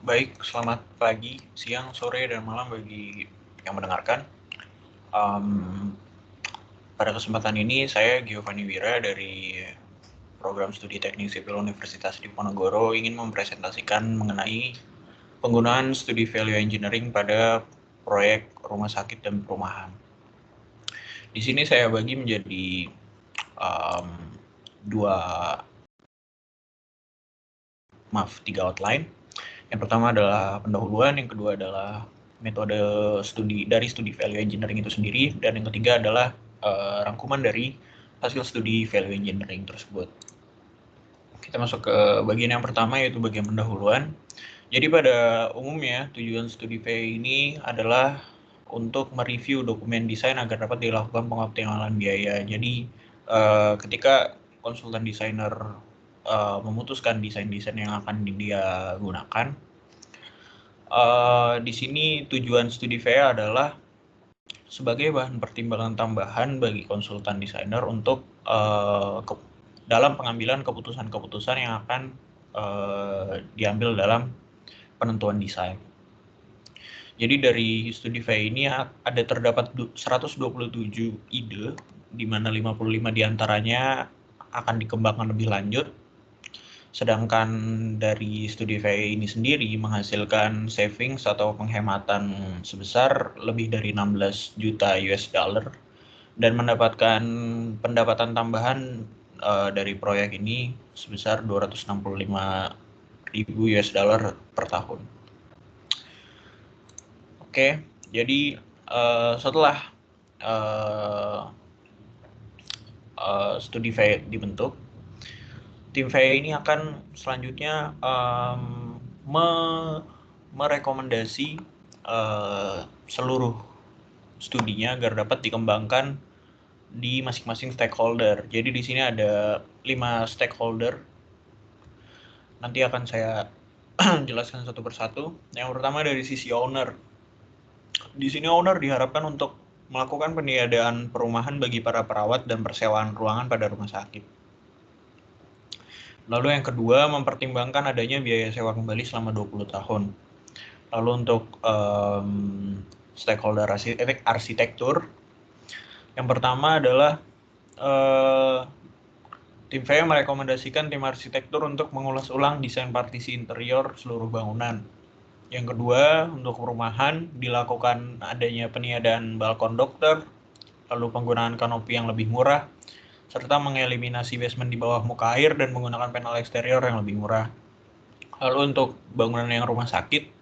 Baik, selamat pagi, siang, sore, dan malam bagi yang mendengarkan. Pada kesempatan ini saya Giovanni Wira dari Program Studi Teknik Sipil Universitas Diponegoro ingin mempresentasikan mengenai penggunaan studi value engineering pada proyek rumah sakit dan perumahan. Di sini saya bagi menjadi tiga outline. Yang pertama adalah pendahuluan, yang kedua adalah metode studi value engineering itu sendiri, dan yang ketiga adalah rangkuman dari hasil studi value engineering tersebut. Kita masuk ke bagian yang pertama, yaitu bagian pendahuluan. Jadi pada umumnya tujuan studi VE ini adalah untuk mereview dokumen desain agar dapat dilakukan pengoptimalan biaya. Jadi ketika konsultan desainer memutuskan desain-desain yang akan dia gunakan, di sini tujuan studi VE adalah sebagai bahan pertimbangan tambahan bagi konsultan desainer untuk dalam pengambilan keputusan-keputusan yang akan diambil dalam penentuan desain. Jadi dari studi VE ini ada terdapat 127 ide, di mana 55 diantaranya akan dikembangkan lebih lanjut. Sedangkan dari studi VE ini sendiri menghasilkan savings atau penghematan sebesar lebih dari 16 juta US dollar dan mendapatkan pendapatan tambahan dari proyek ini sebesar 265.000 US dollar per tahun. Oke, jadi setelah studi VE dibentuk, tim VE ini akan selanjutnya merekomendasi seluruh studinya agar dapat dikembangkan di masing-masing stakeholder. Jadi di sini ada 5 stakeholder. Nanti akan saya jelaskan satu persatu. Yang pertama dari sisi owner. Di sini owner diharapkan untuk melakukan peniadaan perumahan bagi para perawat dan persewaan ruangan pada rumah sakit. Lalu yang kedua, mempertimbangkan adanya biaya sewa kembali selama 20 tahun. Lalu untuk stakeholder arsitektur, yang pertama adalah tim VE merekomendasikan tim arsitektur untuk mengulas ulang desain partisi interior seluruh bangunan. Yang kedua, untuk perumahan dilakukan adanya peniadaan balkon dokter, lalu penggunaan kanopi yang lebih murah, serta mengeliminasi basement di bawah muka air dan menggunakan panel eksterior yang lebih murah. Lalu untuk bangunan yang rumah sakit,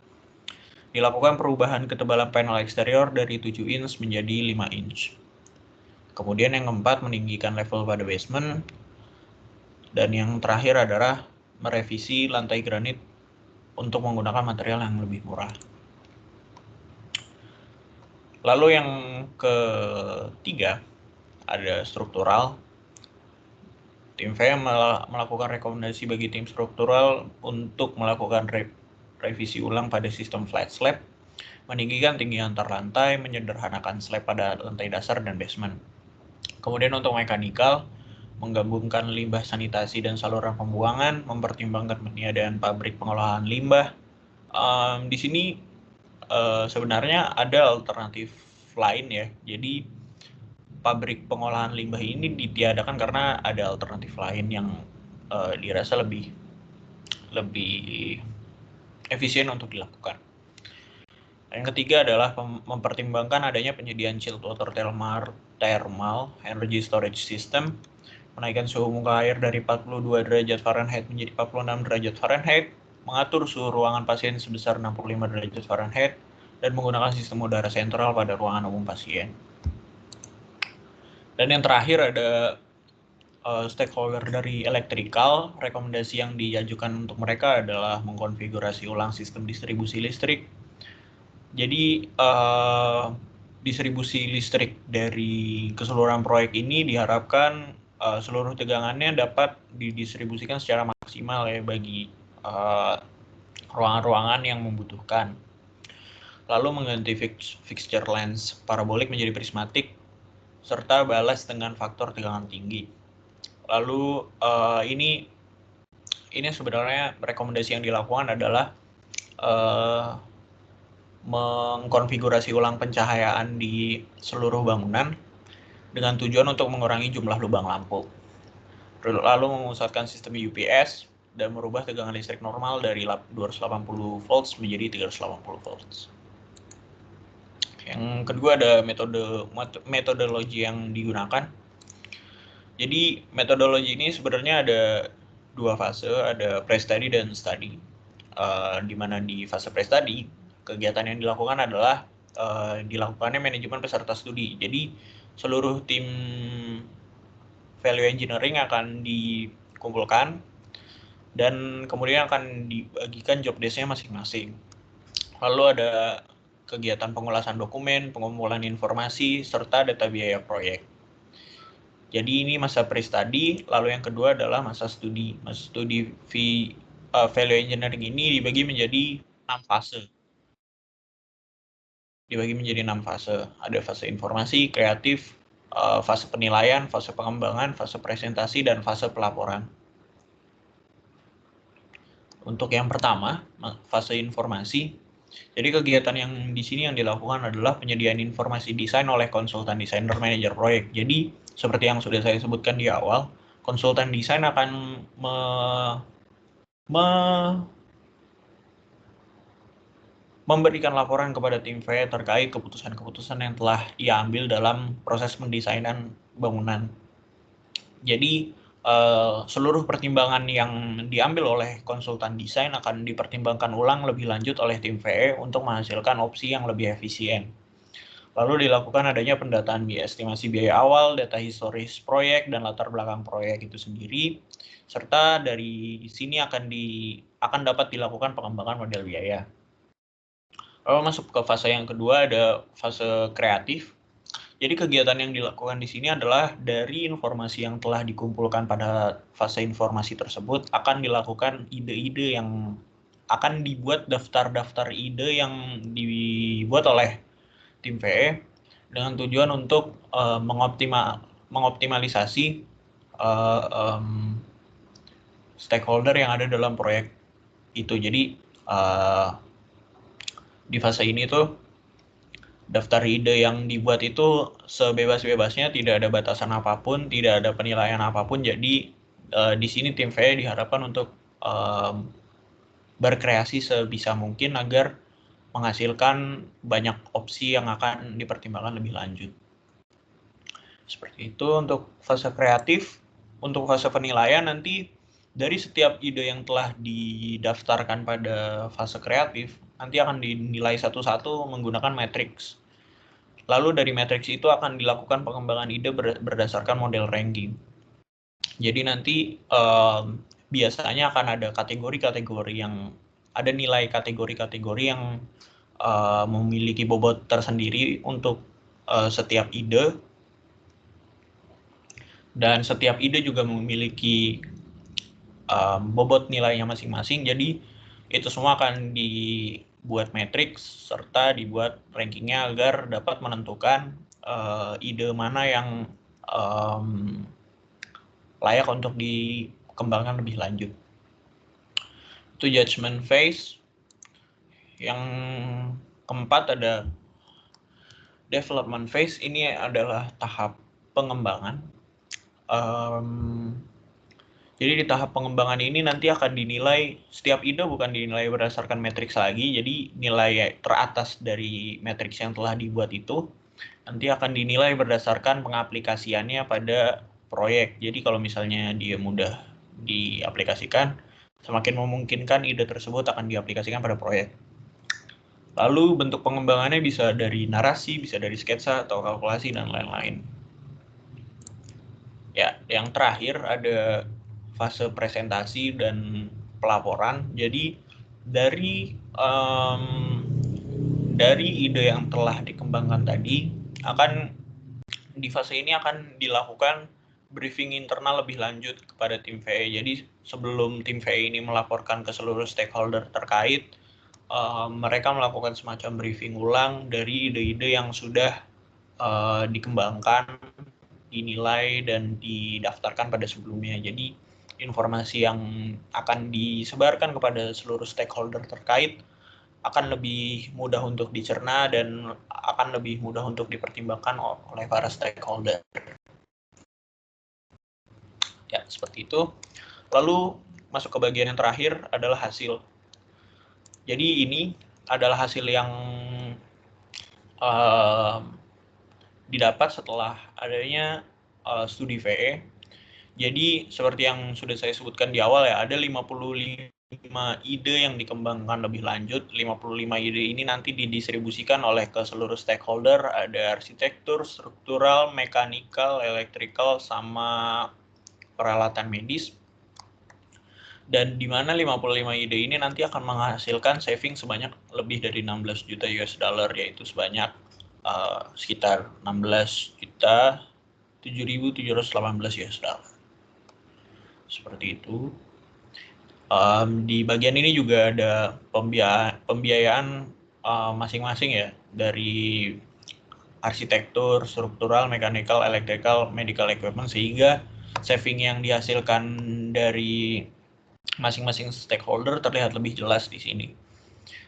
dilakukan perubahan ketebalan panel eksterior dari 7 inch menjadi 5 inch. Kemudian yang keempat, meninggikan level pada basement. Dan yang terakhir adalah merevisi lantai granit untuk menggunakan material yang lebih murah. Lalu yang ketiga, ada struktural. Tim VE melakukan rekomendasi bagi tim struktural untuk melakukan revisi ulang pada sistem flat slab, meninggikan tinggi antar lantai, menyederhanakan slab pada lantai dasar dan basement. Kemudian untuk mekanikal, menggabungkan limbah sanitasi dan saluran pembuangan, mempertimbangkan peniadaan pabrik pengolahan limbah. Di sini sebenarnya ada alternatif lain ya. Jadi pabrik pengolahan limbah ini ditiadakan karena ada alternatif lain yang dirasa lebih efisien untuk dilakukan. Yang ketiga adalah mempertimbangkan adanya penyediaan chilled water thermal energy storage system, menaikkan suhu muka air dari 42 derajat Fahrenheit menjadi 46 derajat Fahrenheit, mengatur suhu ruangan pasien sebesar 65 derajat Fahrenheit, dan menggunakan sistem udara sentral pada ruangan umum pasien. Dan yang terakhir ada stakeholder dari elektrikal. Rekomendasi yang diajukan untuk mereka adalah mengkonfigurasi ulang sistem distribusi listrik. Jadi distribusi listrik dari keseluruhan proyek ini diharapkan seluruh tegangannya dapat didistribusikan secara maksimal ya bagi ruangan-ruangan yang membutuhkan. Lalu mengganti fixture lens parabolik menjadi prismatik serta balas dengan faktor tegangan tinggi. Lalu ini sebenarnya rekomendasi yang dilakukan adalah mengkonfigurasi ulang pencahayaan di seluruh bangunan dengan tujuan untuk mengurangi jumlah lubang lampu. Lalu memusatkan sistem UPS dan merubah tegangan listrik normal dari 280 volts menjadi 380 volts. Yang kedua ada metodologi yang digunakan. Jadi metodologi ini sebenarnya ada dua fase, ada pre-study dan study. Di mana di fase pre-study, kegiatan yang dilakukan adalah dilakukannya manajemen peserta studi. Jadi seluruh tim value engineering akan dikumpulkan dan kemudian akan dibagikan job desk-nya masing-masing. Lalu ada kegiatan pengulasan dokumen, pengumpulan informasi, serta data biaya proyek. Jadi ini masa pre-study, lalu yang kedua adalah masa studi. Masa studi value engineering ini dibagi menjadi 6 fase. Ada fase informasi, kreatif, fase penilaian, fase pengembangan, fase presentasi, dan fase pelaporan. Untuk yang pertama, fase informasi. Jadi kegiatan yang di sini yang dilakukan adalah penyediaan informasi desain oleh konsultan desainer manajer proyek. Jadi seperti yang sudah saya sebutkan di awal, konsultan desain akan memberikan laporan kepada tim VE terkait keputusan-keputusan yang telah ia ambil dalam proses pendesainan bangunan. Jadi seluruh pertimbangan yang diambil oleh konsultan desain akan dipertimbangkan ulang lebih lanjut oleh tim VE untuk menghasilkan opsi yang lebih efisien. Lalu dilakukan adanya pendataan estimasi biaya awal, data historis proyek, dan latar belakang proyek itu sendiri, serta dari sini akan dapat dilakukan pengembangan model biaya. Lalu masuk ke fase yang kedua, ada fase kreatif. Jadi kegiatan yang dilakukan di sini adalah dari informasi yang telah dikumpulkan pada fase informasi tersebut akan dilakukan ide-ide yang akan dibuat daftar-daftar ide yang dibuat oleh tim VE dengan tujuan untuk mengoptimalisasi stakeholder yang ada dalam proyek itu. Jadi di fase ini tuh daftar ide yang dibuat itu sebebas-bebasnya, tidak ada batasan apapun, tidak ada penilaian apapun. Jadi di sini tim VE diharapkan untuk berkreasi sebisa mungkin agar menghasilkan banyak opsi yang akan dipertimbangkan lebih lanjut. Seperti itu untuk fase kreatif. Untuk fase penilaian nanti dari setiap ide yang telah didaftarkan pada fase kreatif nanti akan dinilai satu-satu menggunakan matriks. Lalu dari matriks itu akan dilakukan pengembangan ide berdasarkan model ranking. Jadi nanti biasanya akan ada kategori-kategori yang ada nilai kategori-kategori yang memiliki bobot tersendiri untuk setiap ide, dan setiap ide juga memiliki bobot nilainya masing-masing. Jadi itu semua akan dibuat matriks serta dibuat rankingnya agar dapat menentukan ide mana yang layak untuk dikembangkan lebih lanjut. Itu judgment phase. Yang keempat ada development phase. Ini adalah tahap pengembangan. Jadi di tahap pengembangan ini nanti akan dinilai, setiap ide bukan dinilai berdasarkan matriks lagi, jadi nilai teratas dari matriks yang telah dibuat itu nanti akan dinilai berdasarkan pengaplikasiannya pada proyek. Jadi kalau misalnya dia mudah diaplikasikan, semakin memungkinkan ide tersebut akan diaplikasikan pada proyek. Lalu bentuk pengembangannya bisa dari narasi, bisa dari sketsa atau kalkulasi dan lain-lain. Ya, yang terakhir ada fase presentasi dan pelaporan. Jadi dari ide yang telah dikembangkan tadi di fase ini akan dilakukan briefing internal lebih lanjut kepada tim VE. Jadi sebelum tim VE ini melaporkan ke seluruh stakeholder terkait, mereka melakukan semacam briefing ulang dari ide-ide yang sudah dikembangkan, dinilai, dan didaftarkan pada sebelumnya. Jadi informasi yang akan disebarkan kepada seluruh stakeholder terkait akan lebih mudah untuk dicerna dan akan lebih mudah untuk dipertimbangkan oleh para stakeholder. Ya, seperti itu. Lalu masuk ke bagian yang terakhir adalah hasil. Jadi ini adalah hasil yang didapat setelah adanya studi VE. Jadi seperti yang sudah saya sebutkan di awal ya, ada 55 ide yang dikembangkan lebih lanjut. 55 ide ini nanti didistribusikan oleh ke seluruh stakeholder, ada arsitektur, struktural, mekanikal, elektrikal, sama peralatan medis. Dan di mana 55 ide ini nanti akan menghasilkan saving sebanyak lebih dari 16 juta US dollar, yaitu sebanyak sekitar 16.718 US dollar. Seperti itu. Di bagian ini juga ada pembiayaan masing-masing ya, dari arsitektur, struktural, mechanical, electrical, medical equipment, sehingga saving yang dihasilkan dari masing-masing stakeholder terlihat lebih jelas di sini.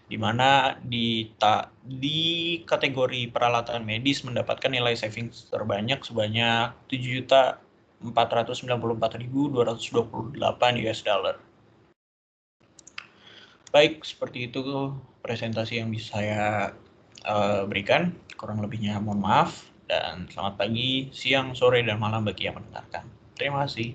Di mana di kategori peralatan medis mendapatkan nilai saving terbanyak sebanyak 7.494.228 US dollar. Baik, seperti itu presentasi yang bisa saya berikan. Kurang lebihnya mohon maaf, dan selamat pagi, siang, sore, dan malam bagi yang mendengarkan. Terima kasih.